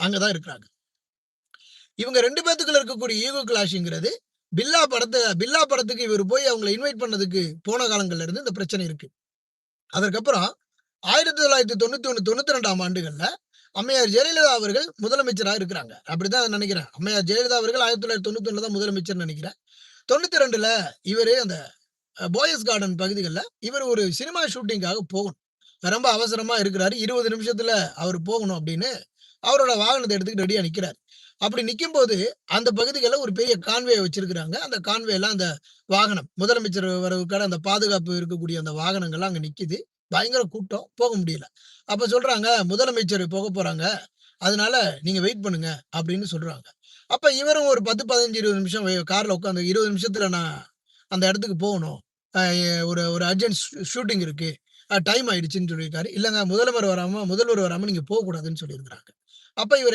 அங்கதான் இருக்கிறாங்க. இவங்க 2 பேத்துக்குள்ள இருக்கக்கூடிய ஈகோ கிளாஷ்ங்கிறது பில்லா படத்துக்கு இவரு போய் அவங்கள இன்வைட் பண்ணதுக்கு போன காலங்கள்ல இருந்து இந்த பிரச்சனை இருக்கு. அதற்கப்புறம் 1991, 92ஆம் ஆண்டுகள்ல அம்மையார் ஜெயலலிதா அவர்கள் முதலமைச்சரா இருக்கிறாங்க. அப்படிதான் நினைக்கிறேன். அம்மையார் ஜெயலலிதா அவர்கள் 1991ல தான் முதலமைச்சர்ன்னு நினைக்கிறேன். 92ல இவரு அந்த போயஸ் கார்டன் பகுதிகள்ல இவர் ஒரு சினிமா ஷூட்டிங்காக போகணும். ரொம்ப அவசரமா இருக்கிறாரு. 20 நிமிஷத்துல அவரு போகணும் அப்படின்னு அவரோட வாகனத்த எடுத்துக்கிட்டு ரெடியா நிக்கிறாரு. அப்படி நிக்கும்போது அந்த பகுதிகள்ல ஒரு பெரிய கான்வே வச்சிருக்கிறாங்க. அந்த கான்வேல அந்த வாகனம் முதலமைச்சர் வரவுக்கான அந்த பாதுகாப்பு இருக்கக்கூடிய அந்த வாகனங்கள்லாம் அங்க நிக்குது. பயங்கர கூட்டம். போக முடியல. அப்ப சொல்றாங்க, "முதலமைச்சர் போகப் போறாங்க. அதனால நீங்க வெயிட் பண்ணுங்க" அப்படின்னு சொல்றாங்க. அப்ப இவரும் ஒரு 10, 15, 20 நிமிஷம் கார்ல உட்கார்ந்து 20 நிமிஷத்துல நான் அந்த இடத்துக்கு போகணும். அ ஒரு ஒரு அர்ஜென்ட் ஷூட்டிங் இருக்கு. டைம் ஆயிடுச்சுன்னு சொல்லியிருக்காரு. இல்லங்க முதல்வர் வராம நீங்க போகக்கூடாதுன்னு சொல்லியிருக்கிறாங்க. அப்ப இவரு